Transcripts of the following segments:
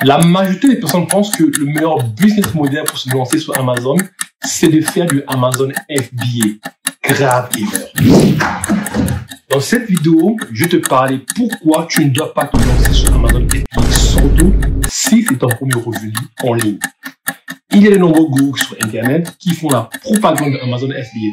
La majorité des personnes pensent que le meilleur business model pour se lancer sur Amazon, c'est de faire du Amazon FBA. Grave erreur. Dans cette vidéo, je vais te parler pourquoi tu ne dois pas te lancer sur Amazon FBA, surtout si c'est ton premier revenu en ligne. Il y a de nombreux gourous sur Internet qui font la propagande d'Amazon FBA.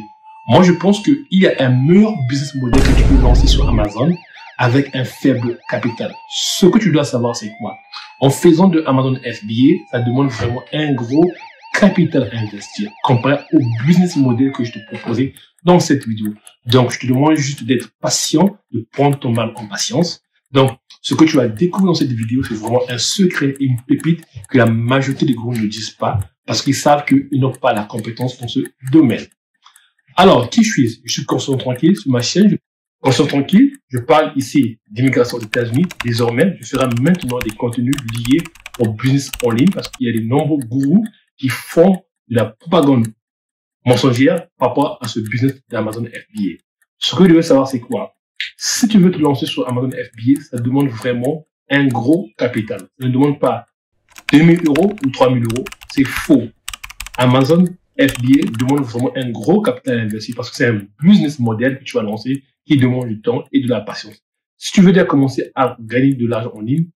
Moi, je pense qu'il y a un meilleur business model que tu peux lancer sur Amazon avec un faible capital. Ce que tu dois savoir, c'est quoi? En faisant de Amazon FBA, ça demande vraiment un gros capital à investir comparé au business model que je te proposais dans cette vidéo. Donc, je te demande juste d'être patient, de prendre ton mal en patience. Donc, ce que tu vas découvrir dans cette vidéo, c'est vraiment un secret et une pépite que la majorité des gourous ne disent pas parce qu'ils savent qu'ils n'ont pas la compétence dans ce domaine. Alors, qui je suis? Je suis Constant Tranquille sur ma chaîne. Constant Tranquille, je parle ici d'immigration aux États-Unis. Désormais, je ferai maintenant des contenus liés au business en ligne parce qu'il y a de nombreux gourous qui font de la propagande mensongère par rapport à ce business d'Amazon FBA. Ce que tu veux savoir, c'est quoi? Si tu veux te lancer sur Amazon FBA, ça demande vraiment un gros capital. Ça ne demande pas 2000 € ou 3000 €. C'est faux. Amazon FBA demande vraiment un gros capital à investir parce que c'est un business model que tu vas lancer qui demande du temps et de la patience. Si tu veux déjà commencer à gagner de l'argent en ligne,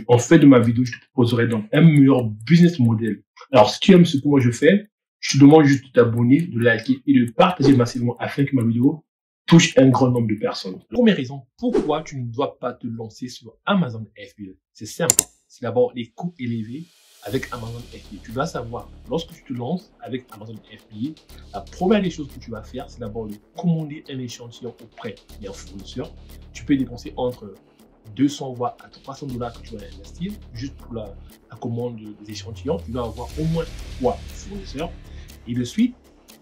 en fait de ma vidéo, je te proposerai donc un meilleur business model. Alors, si tu aimes ce que moi je fais, je te demande juste de t'abonner, de liker et de partager massivement afin que ma vidéo touche un grand nombre de personnes. La première raison, pourquoi tu ne dois pas te lancer sur Amazon FBA? C'est simple. C'est d'abord les coûts élevés avec Amazon FBA. Tu dois savoir, lorsque tu te lances avec Amazon FBA, la première des choses que tu vas faire, c'est d'abord de commander un échantillon auprès d'un fournisseur. Tu peux dépenser entre 200 voire à 300 $ que tu vas investir juste pour la commande des échantillons. Tu dois avoir au moins 3 fournisseurs. Et de suite,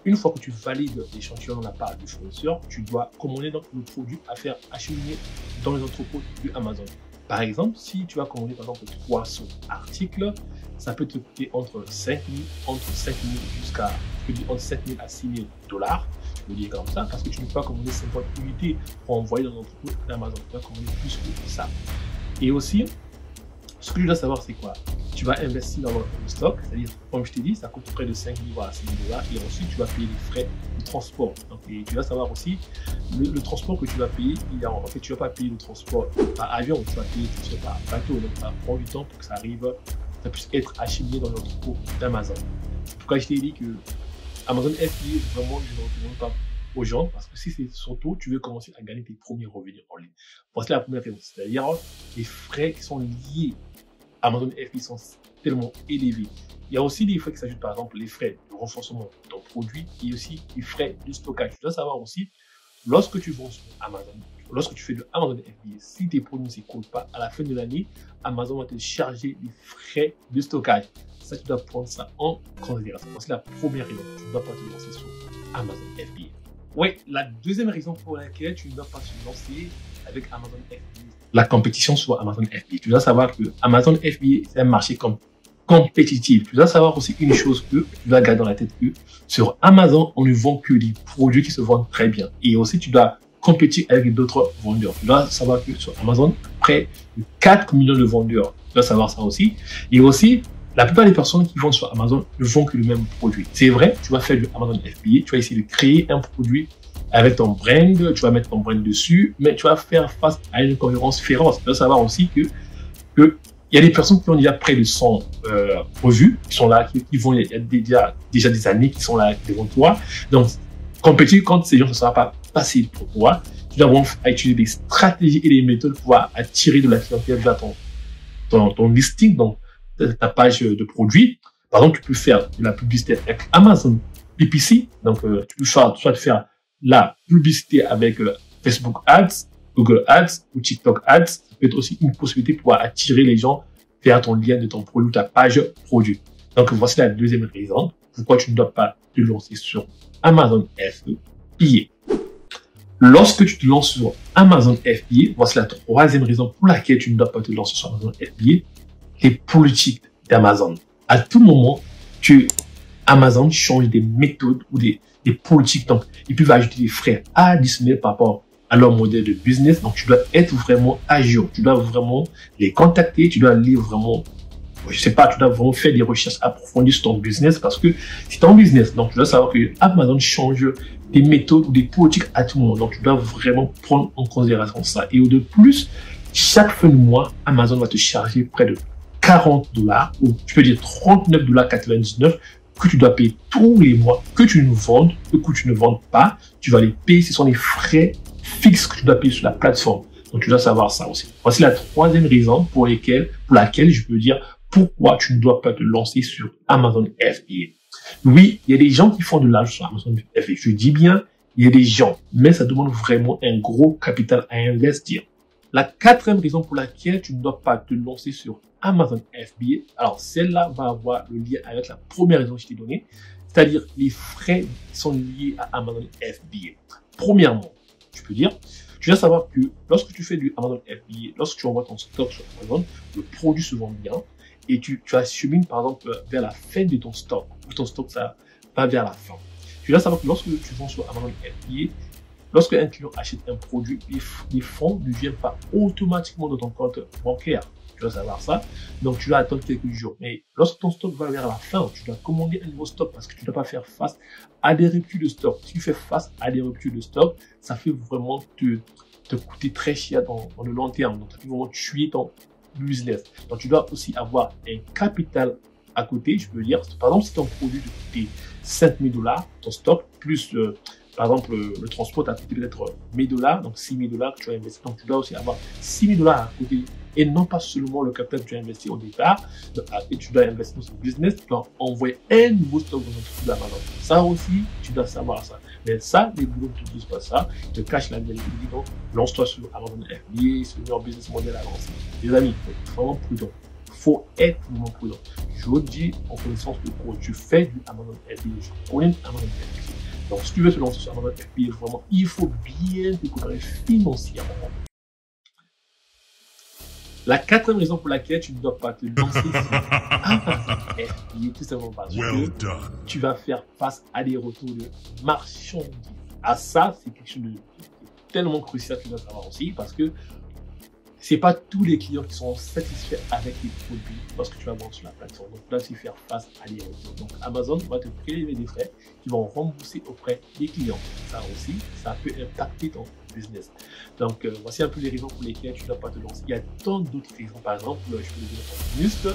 une fois que tu valides l'échantillon de la part du fournisseur, tu dois commander donc le produit à faire acheminer dans les entrepôts de Amazon. Par exemple, si tu vas commander par exemple 300 articles, ça peut te coûter entre 5 000 jusqu'à entre 7 000 à 6 000 $. Je le dis comme ça parce que tu ne peux pas commander 50 unités pour envoyer dans l'entrepôt d'Amazon. Tu vas commander plus que ça. Et aussi, ce que tu dois savoir, c'est quoi? Tu vas investir dans le stock, c'est-à-dire, comme je t'ai dit, ça coûte près de 5 000 à 6 000 $ et ensuite tu vas payer les frais de transport. Donc, et tu vas savoir aussi, le transport que tu vas payer, en fait, tu ne vas pas payer le transport par avion, tu vas payer le transport par bateau. Donc, ça prend du temps pour que ça arrive, ça puisse être acheminé dans l'entrepôt d'Amazon. C'est pourquoi je t'ai dit que Amazon FBA, vraiment, je ne recommande pas aux gens parce que si c'est surtout, tu veux commencer à gagner tes premiers revenus en ligne. Voici la première raison, c'est-à-dire les frais qui sont liés à Amazon FBA sont tellement élevés. Il y a aussi des frais qui s'ajoutent, par exemple, les frais de renforcement de ton produit et aussi les frais de stockage. Tu dois savoir aussi, lorsque tu vends sur Amazon, lorsque tu fais de Amazon FBA, si tes produits ne s'écoulent pas, à la fin de l'année, Amazon va te charger des frais de stockage. Ça, tu dois prendre ça en considération. C'est la première raison. Tu ne dois pas te lancer sur Amazon FBA. Oui, la deuxième raison pour laquelle tu ne dois pas te lancer avec Amazon FBA, la compétition sur Amazon FBA. Tu dois savoir que Amazon FBA, c'est un marché compétitif. Tu dois savoir aussi une chose que tu dois garder dans la tête que sur Amazon, on ne vend que des produits qui se vendent très bien. Et aussi, tu dois compétir avec d'autres vendeurs. Tu dois savoir que sur Amazon, près de 4 millions de vendeurs. Tu dois savoir ça aussi. Et aussi, la plupart des personnes qui vendent sur Amazon ne vendent que le même produit. C'est vrai, tu vas faire du Amazon FBA, tu vas essayer de créer un produit avec ton brand, tu vas mettre ton brand dessus, mais tu vas faire face à une concurrence féroce. Tu dois savoir aussi que il y a des personnes qui ont déjà près de 100 revues, qui sont là, qui vont, il y a déjà des années qui sont là devant toi. Donc, compétir contre ces gens, ce ne sera pas facile pour toi. Tu dois vraiment utiliser des stratégies et des méthodes pour pouvoir attirer de la clientèle vers ton listing, donc ta page de produit. Par exemple, tu peux faire de la publicité avec Amazon PPC. Donc, tu peux soit faire la publicité avec Facebook Ads, Google Ads ou TikTok Ads. Ça peut être aussi une possibilité pour pouvoir attirer les gens vers ton lien de ton produit, ta page produit. Donc, voici la deuxième raison pourquoi tu ne dois pas te lancer sur Amazon FBA. Lorsque tu te lances sur Amazon FBA, voici la troisième raison pour laquelle tu ne dois pas te lancer sur Amazon FBA. Les politiques d'Amazon. À tout moment, Amazon change des méthodes ou des politiques. Donc, ils peuvent ajouter des frais additionnels par rapport à leur modèle de business. Donc, tu dois être vraiment à jour. Tu dois vraiment les contacter. Tu dois lire vraiment, je sais pas, tu dois vraiment faire des recherches approfondies sur ton business parce que c'est ton business. Donc, tu dois savoir que Amazon change des méthodes ou des politiques à tout moment. Donc, tu dois vraiment prendre en considération ça. Et de plus, chaque fin de mois, Amazon va te charger près de $40 ou tu peux dire $39,99 que tu dois payer tous les mois, que tu ne vendes, que tu ne vendes pas. Tu vas les payer. Ce sont les frais fixes que tu dois payer sur la plateforme. Donc, tu dois savoir ça aussi. Voici la troisième raison pour laquelle je peux dire pourquoi tu ne dois pas te lancer sur Amazon FBA. Oui, il y a des gens qui font de l'argent sur Amazon FBA. Je dis bien, il y a des gens, mais ça demande vraiment un gros capital à investir. La quatrième raison pour laquelle tu ne dois pas te lancer sur Amazon FBA, alors celle-là va avoir le lien avec la première raison que je t'ai donnée, c'est-à-dire les frais qui sont liés à Amazon FBA. Premièrement, je peux dire, tu dois savoir que lorsque tu fais du Amazon FBA, lorsque tu envoies ton stock sur Amazon, le produit se vend bien et tu achemines par exemple vers la fin de ton stock, ou ton stock ça va vers la fin. Tu dois savoir que lorsque tu vends sur Amazon FBA, lorsque un client achète un produit, les fonds ne viennent pas automatiquement dans ton compte bancaire. Tu dois savoir ça. Donc, tu dois attendre quelques jours. Mais lorsque ton stock va vers la fin, tu dois commander un nouveau stock parce que tu ne dois pas faire face à des ruptures de stock. Si tu fais face à des ruptures de stock, ça fait vraiment te coûter très cher dans le long terme. Donc, ça fait vraiment tuer ton business. Donc, tu dois aussi avoir un capital à côté. Je peux dire, par exemple, si ton produit te coûtait $5,000, ton stock, plus par exemple, le transport t'a coûté peut-être $1,000, donc $6,000 que tu as investi. Donc, tu dois aussi avoir $6,000 à côté et non pas seulement le capital que tu as investi au départ. Et tu dois investir dans ce business, tu dois envoyer un nouveau stock dans notre d'Amazon. Ça aussi, tu dois savoir ça. Mais ça, les boulots ne te disent pas ça. Ils te cachent la vérité. Donc, lance-toi sur Amazon FBA, c'est le meilleur business model à lancer. Les amis, il faut vraiment prudent. Il faut être vraiment prudent. Je vous dis en connaissance de quoi tu fais du Amazon FBA. Je connais Amazon FBA. Donc, si tu veux te lancer sur Amazon FBA, vraiment, il faut bien te préparer financièrement. La quatrième raison pour laquelle tu ne dois pas te lancer sur Amazon FBA, tout simplement parce que tu vas faire face à des retours de marchandises. À ça, c'est quelque chose de tellement crucial que tu dois savoir aussi parce que c'est pas tous les clients qui sont satisfaits avec les produits lorsque tu vas vendre sur la plateforme. Donc, tu dois aussi faire face à des retours. Donc, Amazon va te prélever des frais qui vont rembourser auprès des clients. Ça aussi, ça peut impacter ton business. Donc, voici un peu les raisons pour lesquelles tu ne dois pas te lancer. Il y a tant d'autres raisons. Par exemple, je peux te donner un juste.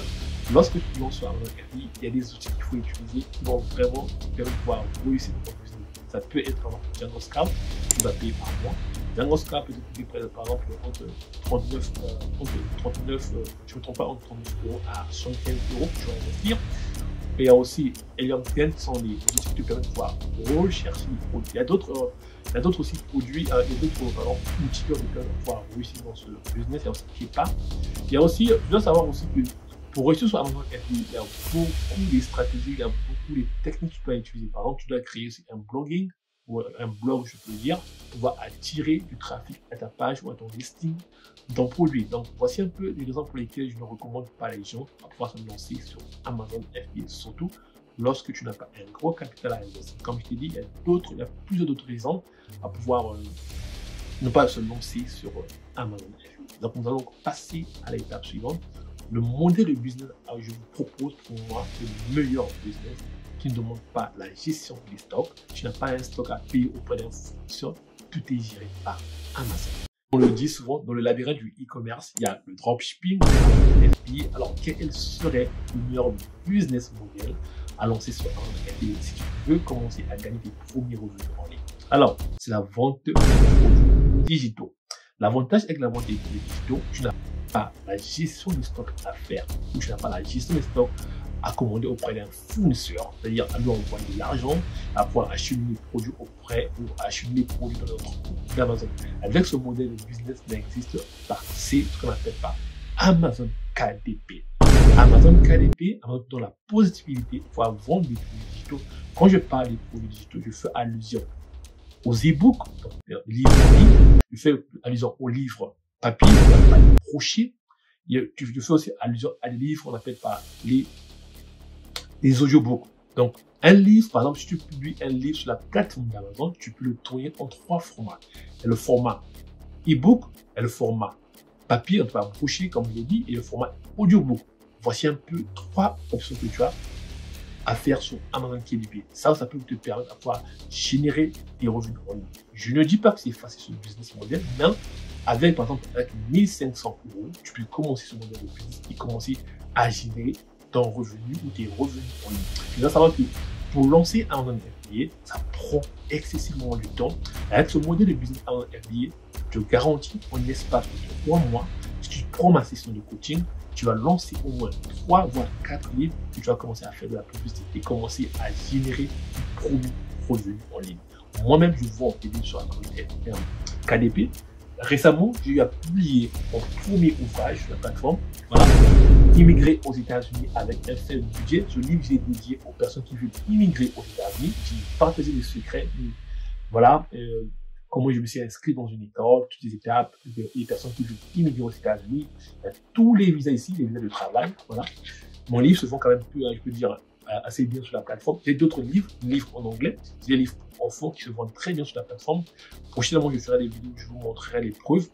Lorsque tu lances sur Amazon FBA, il y a des outils qu'il faut utiliser qui vont vraiment te permettre de pouvoir réussir dans ton business. Ça peut être Django Scout, tu vas payer par mois. Django Scout peut te coûter par exemple entre 39, je ne me trompe pas, entre 39 € à 75 € que tu vas investir. Et il y a aussi Helium 10 qui sont des outils qui te permettent de pouvoir rechercher les produits. Il y a d'autres aussi produits, il y a d'autres outils qui te permettent de pouvoir réussir dans ce business. Il y a aussi Kepa. Il y a aussi, tu dois savoir aussi que pour réussir sur Amazon FBA, il y a beaucoup de stratégies, il y a beaucoup de techniques que tu dois utiliser. Par exemple, tu dois créer aussi un blogging ou un blog, je peux dire, pour pouvoir attirer du trafic à ta page ou à ton listing d'un produit. Donc, voici un peu les raisons pour lesquelles je ne recommande pas les gens à pouvoir se lancer sur Amazon FBA, surtout lorsque tu n'as pas un gros capital à investir. Comme je t'ai dit, il y a plusieurs d'autres raisons à pouvoir ne pas se lancer sur Amazon FBA. Donc, nous allons passer à l'étape suivante. Le modèle de business que je vous propose pour moi, le meilleur business qui ne demande pas la gestion des stocks. Tu n'as pas un stock à payer auprès d'un fournisseur, tout est géré par Amazon. On le dit souvent, dans le labyrinthe du e-commerce, il y a le dropshipping, le FBA. Alors, quel serait le meilleur business model à lancer sur Amazon FBA si tu veux commencer à gagner tes premiers revenus en ligne? Alors, c'est la vente de produits digitaux. L'avantage avec la vente des produits digitaux, tu n'as pas la gestion des stocks à faire ou tu n'as pas la gestion des stocks à commander auprès d'un fournisseur, c'est-à-dire à lui envoyer de l'argent, à pouvoir acheminer les produits auprès ou acheminer les produits dans notre compte d'Amazon. Avec ce modèle de business n'existe pas. C'est ce qu'on appelle pas Amazon KDP. Amazon KDP, Amazon dans la positivité pour vendre des produits digitaux. Quand je parle des produits digitaux, je fais allusion aux e-books, donc livres en ligne, je fais allusion aux livres papier, on appelle pas les brochures. Je fais aussi allusion à des livres, on appelle pas les audiobooks. Donc, un livre, par exemple, si tu publies un livre sur la plateforme d'Amazon, tu peux le tourner en 3 formats. Il y a le format e-book, et le format papier, on peut brocher, comme je l'ai dit, et le format audiobook. Voici un peu 3 options que tu as à faire sur Amazon KDP. Ça peut te permettre de pouvoir générer des revenus en ligne. Je ne dis pas que c'est facile sur le business model, mais avec, par exemple, avec 1500 €, tu peux commencer ce modèle de business et commencer à générer ton revenu ou tes revenus en ligne. Tu dois savoir que pour lancer Amazon FBA, ça prend excessivement du temps. Avec ce modèle de business Amazon FBA, je te garantis en espace de 3 mois, si tu prends ma session de coaching, tu vas lancer au moins 3 voire 4 livres et tu vas commencer à faire de la publicité et commencer à générer des premiers revenus en ligne. Moi-même, je vends des livres sur la communauté KDP. Récemment, j'ai eu à publier mon premier ouvrage sur la plateforme. Voilà. Immigrer aux États-Unis avec un faible budget. Ce livre, je l'ai dédié aux personnes qui veulent immigrer aux États-Unis. J'ai partagé les secrets. Voilà. Comment je me suis inscrit dans une école, toutes les étapes, les personnes qui veulent immigrer aux États-Unis, tous les visas ici, les visas de travail, voilà. Mon livre se vend quand même je peux dire, assez bien sur la plateforme. J'ai d'autres livres en anglais, j'ai des livres pour enfants qui se vendent très bien sur la plateforme. Prochainement, je ferai des vidéos où je vous montrerai les preuves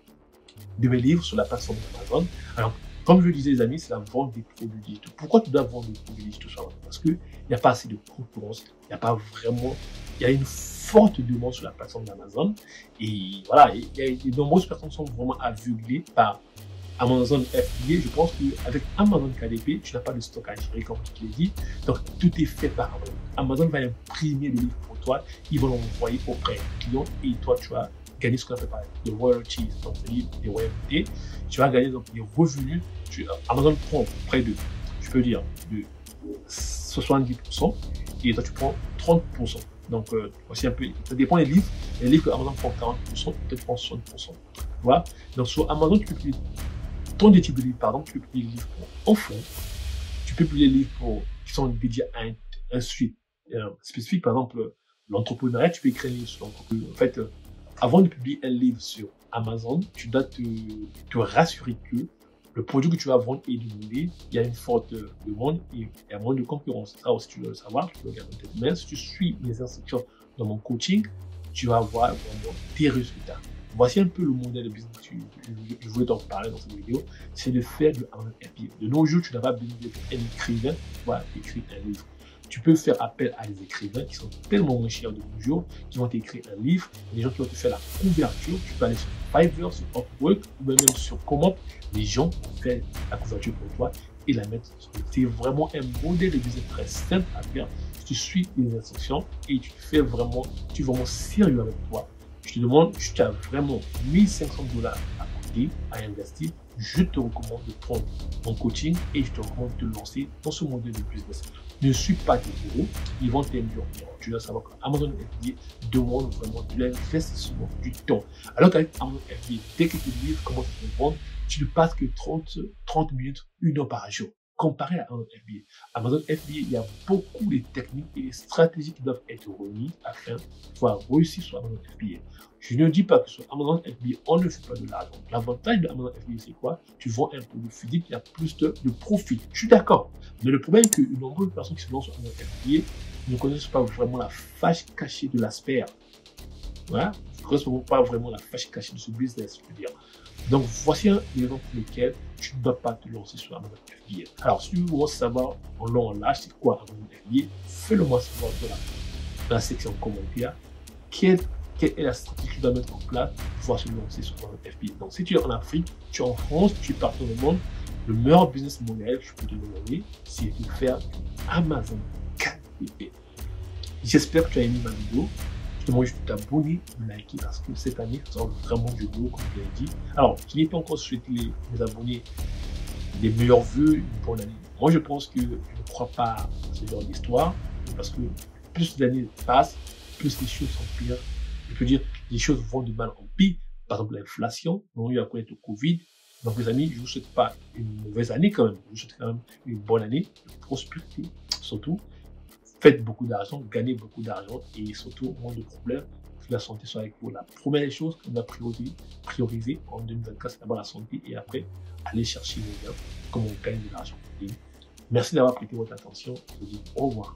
de mes livres sur la plateforme d'Amazon. Alors, comme je le disais, les amis, c'est la vente des produits digitaux. Pourquoi tu dois vendre des produits digitaux sur Amazon? Parce qu'il n'y a pas assez de concurrence, il n'y a pas vraiment, il y a une forte demande sur la plateforme d'Amazon. Et voilà, de nombreuses personnes sont vraiment aveuglées par Amazon FBA. Je pense qu'avec Amazon KDP, tu n'as pas de stock à gérer, comme je te l'ai dit. Donc, tout est fait par Amazon. Amazon va imprimer le livre pour toi, ils vont l'envoyer auprès du client et toi, tu vas gagner ce qu'on appelle des royalties, donc des royalties. Tu vas gagner donc des revenus. Amazon prend près de, je peux dire, de 70% et toi, tu prends 30%. Donc, voici un peu, ça dépend des livres. Les livres que Amazon prend 40%, peut-être prend 60%. Voilà. Donc, sur Amazon, tu peux publier ton type de livre, pardon, tu peux publier des livres pour enfants. Tu peux publier des livres qui sont dédiés à un suite spécifique. Par exemple, l'entrepreneuriat, tu peux écrire un livre sur l'entrepreneuriat. En fait, avant de publier un livre sur Amazon, tu dois te rassurer que le produit que tu vas vendre est demandé, il y a une forte demande et il y a moins de concurrence. Ça aussi, tu dois le savoir, tu peux le garder en tête. Mais si tu suis les instructions dans mon coaching, tu vas voir vraiment tes résultats. Voici un peu le modèle de business que je voulais t'en parler dans cette vidéo. C'est de faire du Amazon FBA. De nos jours, tu n'as pas besoin d'être un écrivain pour écrire un livre. Tu peux faire appel à des écrivains qui sont tellement moins chers de nos jours, qui vont t'écrire un livre, des gens qui vont te faire la couverture. Tu peux aller sur Fiverr, sur Upwork ou même sur Comment. Les gens vont faire la couverture pour toi et la mettre sur le site. C'est vraiment un modèle de business très simple à faire. Tu suis les instructions et tu es vraiment sérieux avec toi. Je te demande, si tu as vraiment 1500 $ à côté, à investir, je te recommande de prendre mon coaching et je te recommande de te lancer dans ce modèle de business. Ne suis pas tes bourreaux, ils vont t'induire. Tu dois savoir qu'Amazon FBA demande vraiment de l'investissement, du temps. Alors qu'avec Amazon FBA, dès que tu livres comment tu peux vendre, tu ne passes que 30 minutes, 1 heure par jour. Comparé à Amazon FBA. Amazon FBA, il y a beaucoup de techniques et de stratégies qui doivent être remises afin de pouvoir réussir sur Amazon FBA. Je ne dis pas que sur Amazon FBA, on ne fait pas de l'argent. L'avantage de Amazon FBA, c'est quoi? Tu vends un produit physique, il y a plus de profit. Je suis d'accord. Mais le problème est que de nombreuses personnes qui se lancent sur Amazon FBA ne connaissent pas vraiment la face cachée de l'asper. Voilà. Ils ne connaissent pas vraiment la face cachée de ce business, je veux dire. Donc, voici un exemple pour lequel tu ne dois pas te lancer sur Amazon FBA. Alors, si tu veux savoir en long, en large, c'est quoi Amazon FBA, fais-le moi savoir dans la section commentaires. Quelle est la stratégie que tu dois mettre en place pour pouvoir se lancer sur Amazon FBA. Donc, si tu es en Afrique, tu es en France, tu es partout dans le monde, le meilleur business model que je peux te demander, c'est de faire du Amazon KDP. J'espère que tu as aimé ma vidéo. Je te demande juste de t'abonner, de liker parce que cette année, ça sera vraiment du beau, comme je l'ai dit. Alors, je n'ai pas encore souhaité les abonnés des meilleurs vœux, une bonne année. Moi, je pense que je ne crois pas à ce genre d'histoire parce que plus l'année passe, plus les choses sont pires. Je peux dire, les choses vont de mal en pire. Par exemple, l'inflation, on a eu à connaître le Covid. Donc, les amis, je ne vous souhaite pas une mauvaise année quand même. Je vous souhaite quand même une bonne année, de prospérité surtout. Faites beaucoup d'argent, gagnez beaucoup d'argent et surtout moins de problèmes. Que la santé soit avec vous. La première chose qu'on a priorisé en 2024, c'est d'abord la santé et après, aller chercher les gains, comment on gagne de l'argent. Merci d'avoir prêté votre attention. Je vous dis au revoir.